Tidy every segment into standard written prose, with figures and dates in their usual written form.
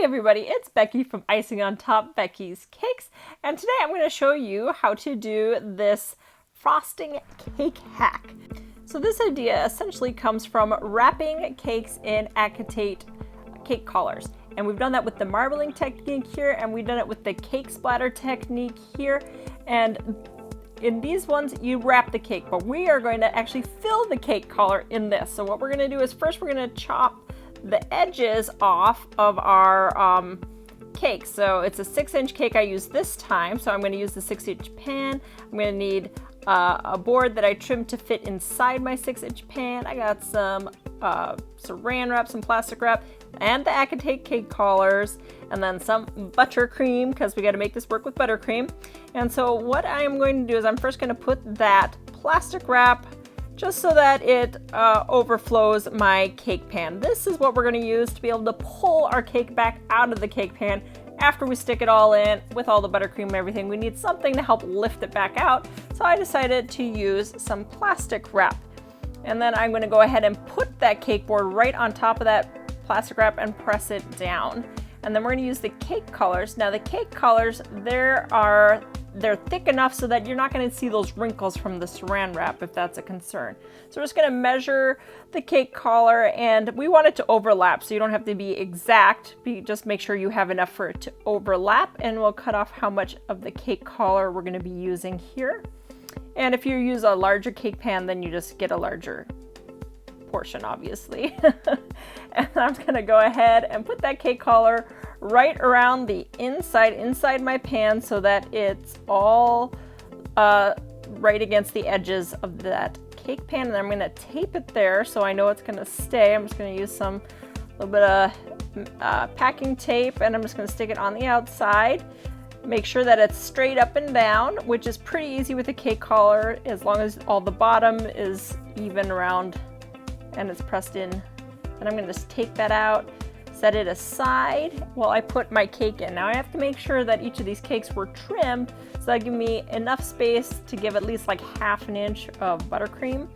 Hi everybody, it's Becky from Icing on Top Becky's Cakes, and today I'm going to show you how to do this frosting cake hack. So this idea essentially comes from wrapping cakes in acetate cake collars, and we've done that with the marbling technique here, and we've done it with the cake splatter technique here, and in these ones you wrap the cake, but we are going to actually fill the cake collar in this. So what we're going to do is first we're going to chop the edges off of our cake. So it's a 6-inch cake I use this time, so I'm going to use the 6-inch pan. I'm going to need a board that I trimmed to fit inside my 6-inch pan. I got some saran wrap, some plastic wrap, and the acetate cake collars, and then some buttercream, because we got to make this work with buttercream. And so what I am going to do is I'm first going to put that plastic wrap just so that it overflows my cake pan. This is what we're going to use to be able to pull our cake back out of the cake pan after we stick it all in with all the buttercream and everything. We need something to help lift it back out, so I decided to use some plastic wrap. And then I'm going to go ahead and put that cake board right on top of that plastic wrap and press it down. And then we're going to use the cake collars. Now the cake collars, they're thick enough so that you're not going to see those wrinkles from the saran wrap if that's a concern. So we're just going to measure the cake collar, and we want it to overlap, so you don't have to be exact. Just make sure you have enough for it to overlap, and we'll cut off how much of the cake collar we're going to be using here. And if you use a larger cake pan, then you just get a larger portion, obviously. And I'm going to go ahead and put that cake collar right around the inside my pan so that it's all right against the edges of that cake pan. And I'm going to tape it there so I know it's going to stay. I'm just going to use a little bit of packing tape, and I'm just going to stick it on the outside. Make sure that it's straight up and down, which is pretty easy with a cake collar as long as all the bottom is even around and it's pressed in. And I'm going to just take that out, set it aside while I put my cake in. Now I have to make sure that each of these cakes were trimmed, so that give me enough space to give at least like ½ an inch of buttercream.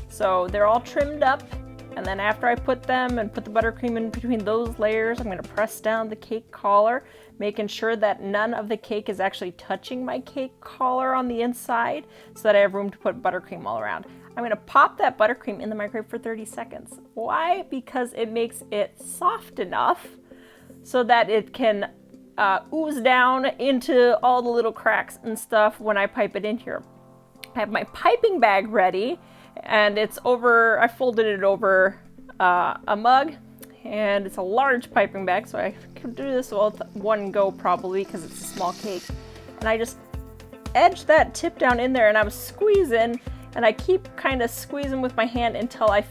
So they're all trimmed up, and then after I put them and put the buttercream in between those layers, I'm going to press down the cake collar, making sure that none of the cake is actually touching my cake collar on the inside, so that I have room to put buttercream all around. I'm going to pop that buttercream in the microwave for 30 seconds. Why? Because it makes it soft enough so that it can ooze down into all the little cracks and stuff when I pipe it in here. I have my piping bag ready, and I folded it over a mug, and it's a large piping bag, so I can do this all with one go probably because it's a small cake. And I just edge that tip down in there, and I'm squeezing, and I keep kind of squeezing with my hand until I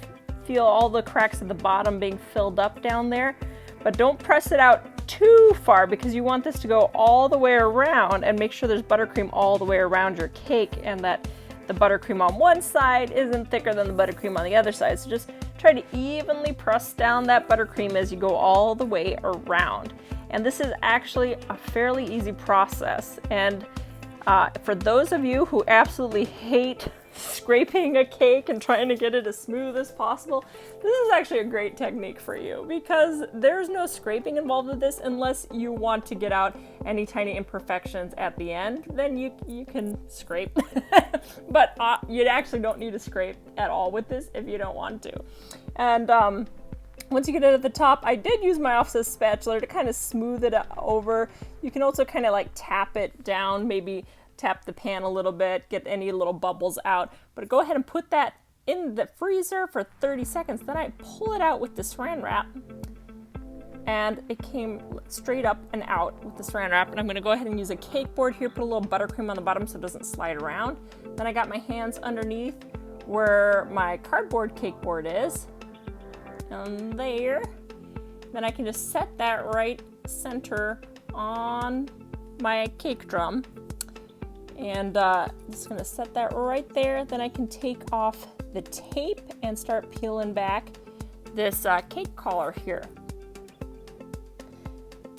feel all the cracks at the bottom being filled up down there. But don't press it out too far, because you want this to go all the way around, and make sure there's buttercream all the way around your cake, and that the buttercream on one side isn't thicker than the buttercream on the other side. So just try to evenly press down that buttercream as you go all the way around. And this is actually a fairly easy process. And for those of you who absolutely hate scraping a cake and trying to get it as smooth as possible, this is actually a great technique for you, because there's no scraping involved with this unless you want to get out any tiny imperfections at the end. Then you can scrape. But you actually don't need to scrape at all with this if you don't want to. And once you get it at the top, I did use my offset spatula to kind of smooth it over. You can also kind of like tap it down, maybe tap the pan a little bit, get any little bubbles out. But go ahead and put that in the freezer for 30 seconds. Then I pull it out with the saran wrap, and it came straight up and out with the saran wrap. And I'm going to go ahead and use a cake board here, put a little buttercream on the bottom so it doesn't slide around. Then I got my hands underneath where my cardboard cake board is, and there. Then I can just set that right center on my cake drum. And just going to set that right there. Then I can take off the tape and start peeling back this cake collar here.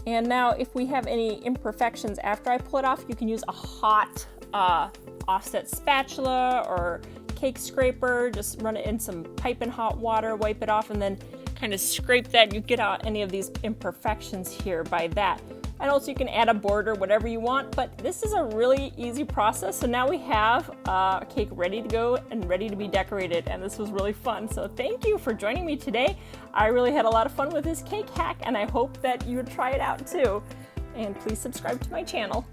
And now if we have any imperfections after I pull it off, you can use a hot offset spatula or cake scraper. Just run it in some piping hot water, wipe it off, and then kind of scrape that, you get out any of these imperfections here by that. And also you can add a border, whatever you want, but this is a really easy process. So now we have a cake ready to go and ready to be decorated, and this was really fun. So thank you for joining me today. I really had a lot of fun with this cake hack, and I hope that you would try it out too. And please subscribe to my channel.